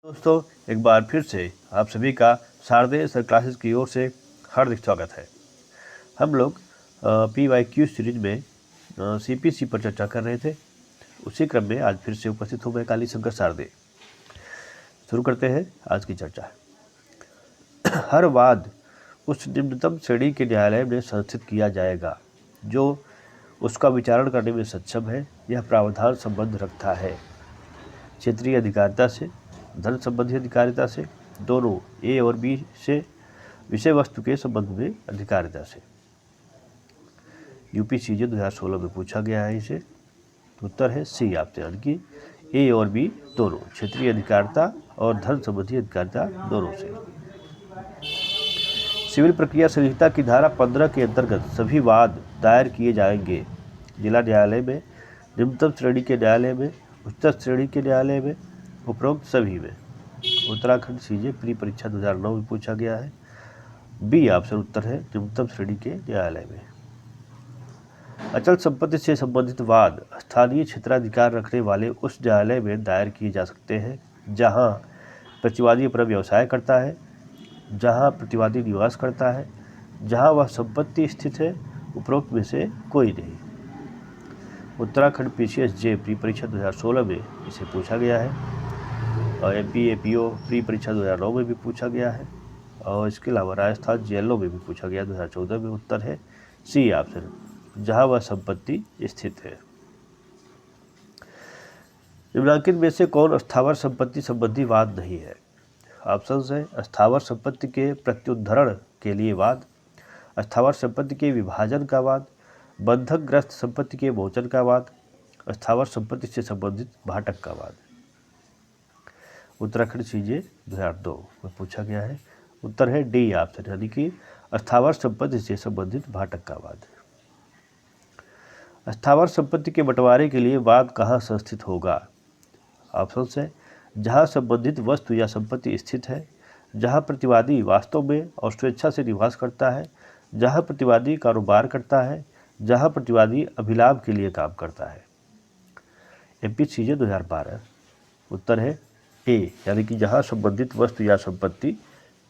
दोस्तों, एक बार फिर से आप सभी का शारदेय सर क्लासेस की ओर से हार्दिक स्वागत है। हम लोग PYQ सीरीज में CPC पर चर्चा कर रहे थे। उसी क्रम में आज फिर से उपस्थित हूँ मैं काली शंकर शारदेय। शुरू करते हैं आज की चर्चा। हर वाद उस निम्नतम श्रेणी के न्यायालय में संस्थित किया जाएगा जो उसका विचारण करने में सक्षम है। यह प्रावधान संबंध रखता है क्षेत्रीय अधिकारिता से, धन संबंधी अधिकारिता से, दोनों A और B से, विषय वस्तु के संबंध में अधिकारिता से। UPCJ 2016 में पूछा गया है इसे। उत्तर है C आपसे, यानी कि A और B दोनों, क्षेत्रीय अधिकारिता और धन संबंधी अधिकारिता दोनों से। सिविल प्रक्रिया संहिता की धारा 15 के अंतर्गत सभी वाद दायर किए जाएंगे जिला न्यायालय में, निम्नतम श्रेणी के न्यायालय में, उच्चतम श्रेणी के न्यायालय में, उपरोक्त सभी में। उत्तराखंड CJ प्री परीक्षा 2009 में पूछा गया है। B ऑप्शन उत्तर है, निम्नतम श्रेणी के न्यायालय में। अचल संपत्ति से संबंधित वाद स्थानीय क्षेत्राधिकार रखने वाले उस न्यायालय में दायर किए जा सकते हैं जहां प्रतिवादी अपना व्यवसाय करता है, जहां प्रतिवादी निवास करता है, जहां वह संपत्ति स्थित है। उपरोक्त में से कोई नहीं। उत्तराखंड PCSJ प्री परीक्षा 2016 में इसे पूछा गया है और MP APO प्री परीक्षा 2009 में भी पूछा गया है और इसके अलावा राजस्थान JLO में भी पूछा गया 2014 में। उत्तर है C ऑप्शन, जहां वह संपत्ति स्थित है। निम्नलिखित में से कौन स्थावर संपत्ति संबंधी वाद नहीं है? ऑप्शन है स्थावर संपत्ति के प्रत्युद्धरण के लिए वाद, स्थावर संपत्ति के विभाजन का वाद, बंधकग्रस्त संपत्ति के मोचन का वाद, स्थावर संपत्ति से संबंधित भाटक का वाद। उत्तराखंड CJ 2002 में पूछा गया है। उत्तर है D ऑप्शन, यानी कि स्थावर संपत्ति से संबंधित भाटक का वाद। स्थावर संपत्ति के बंटवारे के लिए वाद कहाँ संस्थित होगा? ऑप्शन है जहाँ संबंधित वस्तु या संपत्ति स्थित है, जहाँ प्रतिवादी वास्तव में और स्वेच्छा से निवास करता है, जहाँ प्रतिवादी कारोबार करता है, जहाँ प्रतिवादी अभिलाभ के लिए काम करता है। MPCJ 2012। उत्तर है A, यानी कि जहाँ संबंधित वस्तु या संपत्ति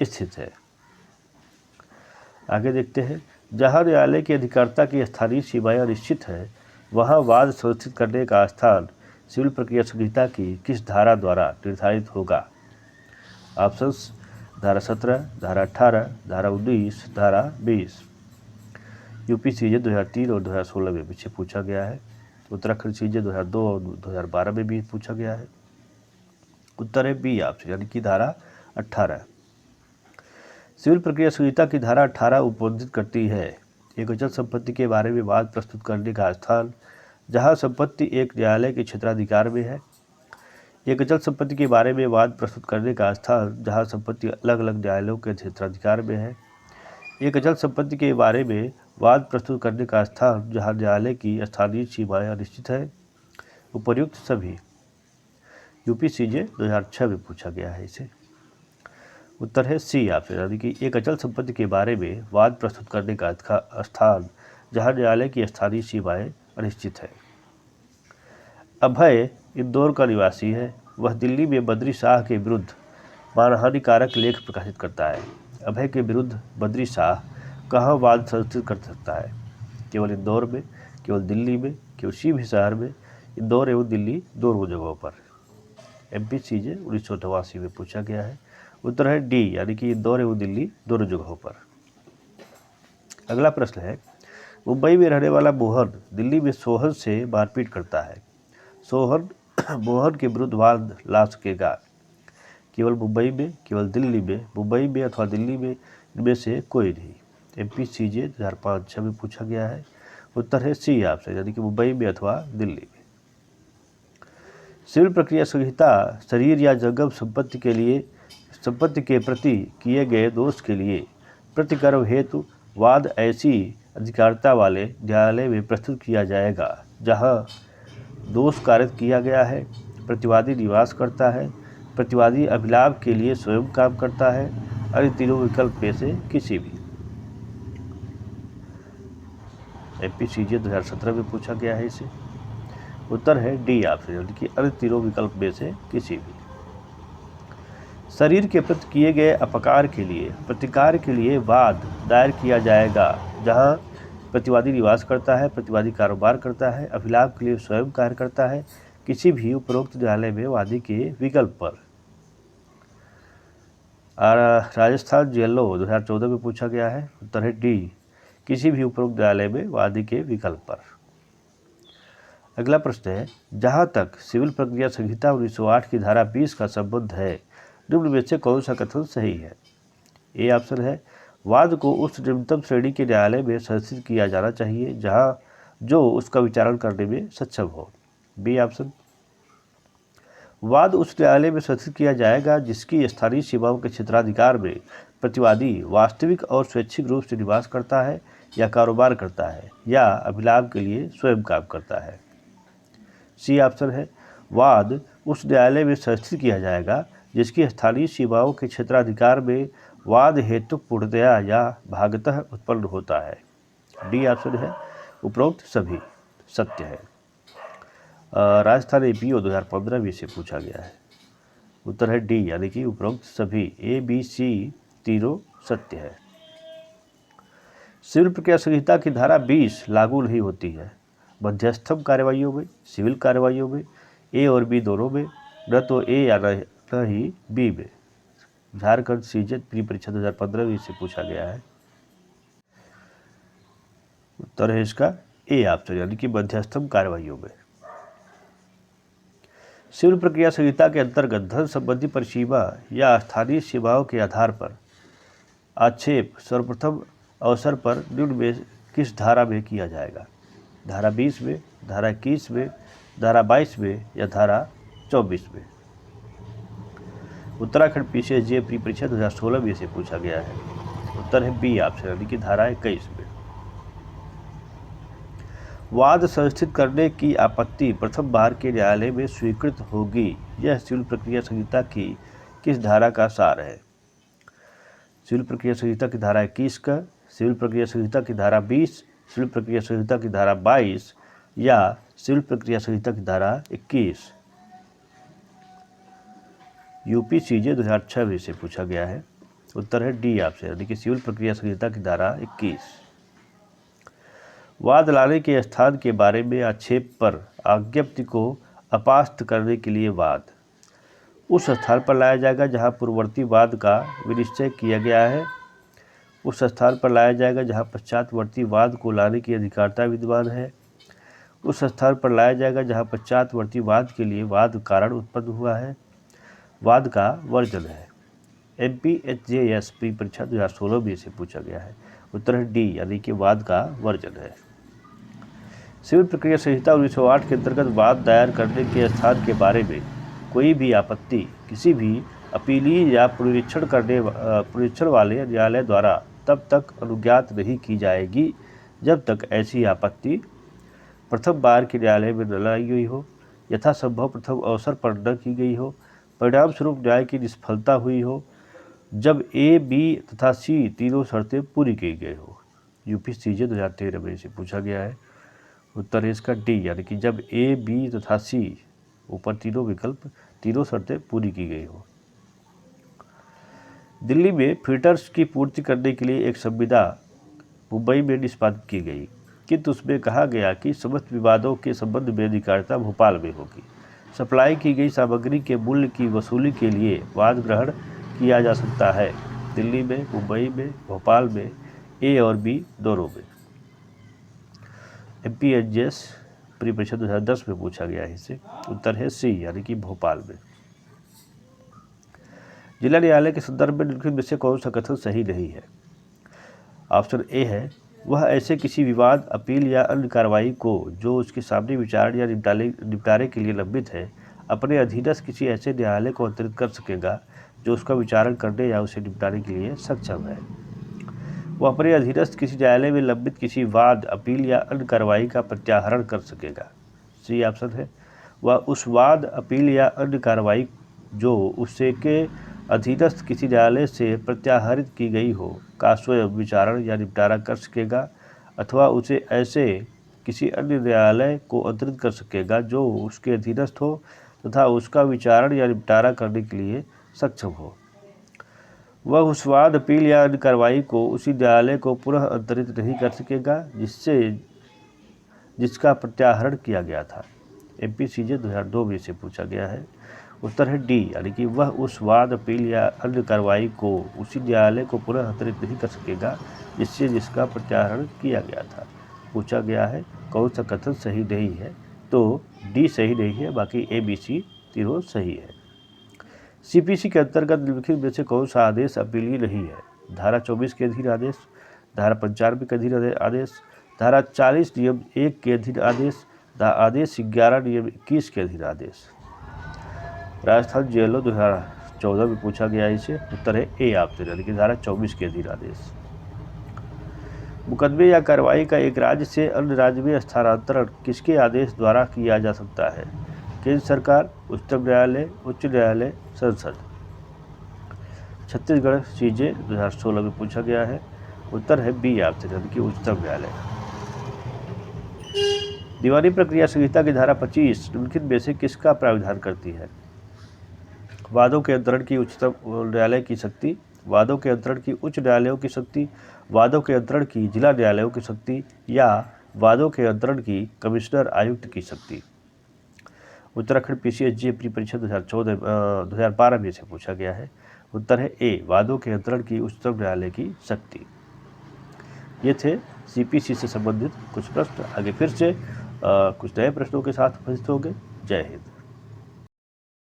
स्थित है। आगे देखते हैं। जहाँ न्यायालय की अधिकारिता की स्थानीय सीमाएं निश्चित हैं, वहाँ वाद संस्थित करने का स्थान सिविल प्रक्रिया संहिता की किस धारा द्वारा निर्धारित होगा? ऑप्शंस धारा 17, धारा 18, धारा 19, धारा 20। UPCJ 2003 और 2016 में पीछे पूछा गया है। उत्तराखंड CJ 2002 और 2012 में भी पूछा गया है। उत्तर है B ऑप्शन, यानी कि धारा 18। सिविल प्रक्रिया संहिता की धारा 18 उपबंधित करती है एक अचल संपत्ति के बारे में वाद प्रस्तुत करने का स्थान जहां संपत्ति एक न्यायालय के क्षेत्राधिकार में है। एक अचल संपत्ति के बारे में वाद प्रस्तुत करने का स्थान जहां संपत्ति अलग अलग न्यायालयों के क्षेत्राधिकार में है। एक अचल संपत्ति के बारे में वाद प्रस्तुत करने का स्थान जहां न्यायालय की स्थानीय सीमाएं अनिश्चित है। उपर्युक्त सभी। UPCJ 2006 में पूछा गया है इसे। उत्तर है C ऑप्शन, यानी कि एक अचल संपत्ति के बारे में वाद प्रस्तुत करने का स्थान जहां न्यायालय की स्थानीय सीमाएं अनिश्चित है। अभय इंदौर का निवासी है। वह दिल्ली में बद्री शाह के विरुद्ध मानहानिकारक लेख प्रकाशित करता है। अभय के विरुद्ध बद्री शाह कहाँ वाद संस्थित कर सकता है? केवल इंदौर में, केवल दिल्ली में, केवल किसी भी शहर में? इंदौर एवं दिल्ली दोनों जगहों पर। MPCJ 1988 में पूछा गया है। उत्तर है D, यानी कि इंदौर एवं दिल्ली दोनों जगहों पर। अगला प्रश्न है। मुंबई में रहने वाला मोहन दिल्ली में सोहन से मारपीट करता है। सोहन मोहन के विरुद्ध वाद ला सकेगा केवल मुंबई में, केवल दिल्ली में, मुंबई में अथवा दिल्ली में, इनमें से कोई नहीं। MPCJ 2005-06 में पूछा गया है। उत्तर है C ऑप्शन, यानी कि मुंबई में अथवा दिल्ली में। सिविल प्रक्रिया संहिता शरीर या जंगम संपत्ति के लिए संपत्ति के प्रति किए गए दोष के लिए प्रतिकर्म हेतु वाद ऐसी अधिकारिता वाले न्यायालय में प्रस्तुत किया जाएगा जहां दोष कारित किया गया है, प्रतिवादी निवास करता है, प्रतिवादी अभिलाभ के लिए स्वयं काम करता है, और इन तीनों विकल्प में से किसी भी। MPCJ 2017 में पूछा गया है इसे। उत्तर है D ऑप्शन, यानी कि अन्य तीनों विकल्प में से किसी भी। शरीर के प्रति किए गए अपकार के लिए प्रतिकार के लिए वाद दायर किया जाएगा। जहां प्रतिवादी निवास करता है, प्रतिवादी कारोबार करता है, अभिलाप के लिए स्वयं कार्य करता है, किसी भी उपरोक्त न्यायालय में वादी के विकल्प पर। राजस्थान जेलो 2014 में पूछा गया है। उत्तर है डी, किसी भी उपरोक्त न्यायालय में वादी के विकल्प पर। अगला प्रश्न है, जहां तक सिविल प्रक्रिया संहिता 1908 की धारा 20 का संबंध है, निम्न में से कौन सा कथन सही है? ए ऑप्शन है, वाद को उस निम्नतम श्रेणी के न्यायालय में संस्थित किया जाना चाहिए जहां जो उसका विचारण करने में सक्षम हो। बी ऑप्शन, वाद उस न्यायालय में संस्थित किया जाएगा जिसकी स्थानीय सीमाओं के क्षेत्राधिकार में प्रतिवादी वास्तविक और स्वैच्छिक रूप से निवास करता है या कारोबार करता है या अभिलाप के लिए स्वयं काम करता है। सी ऑप्शन है, वाद उस न्यायालय में संस्थित किया जाएगा जिसकी स्थानीय सीमाओं के क्षेत्राधिकार में वाद हेतु पूर्णतया या भागतः उत्पन्न होता है। डी ऑप्शन है, उपरोक्त सभी सत्य है। राजस्थान एपीओ 2015 में से पूछा गया है। उत्तर है डी, यानी कि उपरोक्त सभी ए बी सी तीनों सत्य है। सिविल प्रक्रिया संहिता की धारा 20 लागू नहीं होती है मध्यस्थम कार्यवाहियों में, सिविल कार्यवाहियों में, ए और बी दोनों में, न तो ए या न ही बी में। झारखंड सीजेट प्री परीक्षा 2015 में से पूछा गया है। उत्तर है इसका ए ऑप्शन, यानी कि मध्यस्थम कार्यवाहियों में। सिविल प्रक्रिया संहिता के अंतर्गत धन संबंधी परिसीमा या स्थानीय सीमाओं के आधार पर आक्षेप सर्वप्रथम अवसर पर निम्न में किस धारा में किया जाएगा? धारा 20 में, धारा 21 में, धारा 22 में या धारा 24 में? उत्तराखंड पीसीएसजे प्री परीक्षा 2016 में से पूछा गया है। उत्तर है बी ऑप्शन, यानी कि धारा 21 में। वाद संस्थित करने की आपत्ति प्रथम बार के न्यायालय में स्वीकृत होगी, यह सिविल प्रक्रिया संहिता की किस धारा का सार है? सिविल प्रक्रिया संहिता की धारा 21 का, सिविल प्रक्रिया संहिता की धारा 20, सिविल प्रक्रिया संहिता की धारा 22 या सिविल प्रक्रिया संहिता की धारा 21? यूपी सीजे 2006 में से पूछा गया है। उत्तर है डी ऑप्शन, यानी कि सिविल प्रक्रिया संहिता की धारा 21। वाद लाने के स्थान के बारे में आक्षेप पर आज्ञप्ति को अपास्त करने के लिए वाद उस स्थान पर लाया जाएगा जहां पूर्ववर्ती वाद का विनिश्चय किया गया है। उस स्थान पर लाया जाएगा जहां पश्चातवर्ती वाद को लाने की अधिकारिता विद्यमान है। उस स्थान पर लाया जाएगा जहां पश्चातवर्ती वाद के लिए वाद कारण उत्पन्न हुआ है। वाद का वर्जन है। MPHJS प्री परीक्षा 2016 में से पूछा गया है। उत्तर है डी, यानी कि वाद का वर्जन है। सिविल प्रक्रिया संहिता 1908 के अंतर्गत वाद दायर करने के स्थान के बारे में कोई भी आपत्ति किसी भी अपीलीय या पुनरीक्षण वाले न्यायालय द्वारा तब तक अनुज्ञात नहीं की जाएगी जब तक ऐसी आपत्ति प्रथम बार के न्यायालय में न लाई गई हो, यथासंभव प्रथम अवसर पर न की गई हो, परिणाम स्वरूप न्याय की निष्फलता हुई हो, जब ए, बी तथा सी तीनों शर्तें पूरी की गई हो। यूपी सीजे 2013 में से पूछा गया है। उत्तर है इसका डी, यानी कि जब ए, बी तथा सी ऊपर तीनों विकल्प तीनों शर्तें पूरी की गई हो। दिल्ली में फिल्टर्स की पूर्ति करने के लिए एक संविदा मुंबई में निष्पादित की गई, किंतु उसमें कहा गया कि समस्त विवादों के संबंध में अधिकारिता भोपाल में होगी। सप्लाई की गई सामग्री के मूल्य की वसूली के लिए वाद ग्रहण किया जा सकता है दिल्ली में, मुंबई में, भोपाल में, ए और बी दोनों में। MPHJS प्री परीक्षा 2010 में पूछा गया है इसे। उत्तर है सी, यानी कि भोपाल में। जिला न्यायालय के संदर्भ में निम्नलिखित में से कौन सा कथन सही नहीं है? ऑप्शन ए है, वह ऐसे किसी विवाद, अपील या अन्य कार्रवाई को जो उसके सामने विचारण या निपटारे के लिए लंबित है, अपने अधीनस्थ किसी ऐसे न्यायालय को अंतरित कर सकेगा जो उसका विचारण करने या उसे निपटाने के लिए सक्षम है। वह अपने अधीनस्थ किसी न्यायालय में लंबित किसी वाद, अपील या अन्य कार्रवाई का प्रत्याहरण कर सकेगा। सी ऑप्शन है, वह उस वाद, अपील या अन्य कार्रवाई जो उससे के अधीनस्थ किसी न्यायालय से प्रत्याहरित की गई हो का स्वयं विचारण या निपटारा कर सकेगा अथवा उसे ऐसे किसी अन्य न्यायालय को अंतरित कर सकेगा जो उसके अधीनस्थ हो तथा उसका विचारण या निपटारा करने के लिए सक्षम हो। वह उस वाद अपील या अन्य कार्रवाई को उसी न्यायालय को पुनः अंतरित नहीं कर सकेगा जिसका प्रत्याहरण किया गया था। MPCJ 2002 में से पूछा गया है। उत्तर है डी, यानी कि वह उस वाद अपील या अन्य कार्रवाई को उसी न्यायालय को पुनः अंतरित नहीं कर सकेगा जिसका प्रत्याहरण किया गया था। पूछा गया है कौन सा कथन सही नहीं है, तो डी सही नहीं है, बाकी ABC तीनों सही है। CPC के अंतर्गत निम्नलिखित में से कौन सा आदेश अपीलीय नहीं है? धारा 24 के अधीन आदेश, धारा 95 के अधीन आदेश, धारा 40 नियम 1 के अधीन आदेश, आदेश 11 नियम 21 के अधीन आदेश। राजस्थान जेएलओ 2014 में पूछा गया इसे। उत्तर है ए ऑप्शन, यानी कि धारा 24 के अधीन आदेश। मुकदमे या कार्रवाई का एक राज्य से अन्य राज्य में स्थानांतरण किसके आदेश द्वारा किया जा सकता है? केंद्र सरकार, उच्चतम न्यायालय, उच्च न्यायालय, संसद। छत्तीसगढ़ CJ 2016 में पूछा गया है। उत्तर है बी ऑप्शन, यानी कि उच्चतम न्यायालय। दीवानी प्रक्रिया संहिता की धारा 25 निम्नलिखित में से किसका प्रावधान करती है? वादों के अंतरण की उच्चतम न्यायालय की शक्ति, वादों के अंतरण की उच्च न्यायालयों की शक्ति, वादों के अंतरण की जिला न्यायालयों की शक्ति, या वादों के अंतरण की कमिश्नर आयुक्त की शक्ति। उत्तराखंड PCSG अपनी परीक्षा 2012 में से पूछा गया है। उत्तर है ए, वादों के अंतरण की उच्चतम न्यायालय की शक्ति। ये थे CPC से संबंधित कुछ प्रश्न। आगे फिर से कुछ नए प्रश्नों के साथ उपस्थित होंगे। जय हिंद।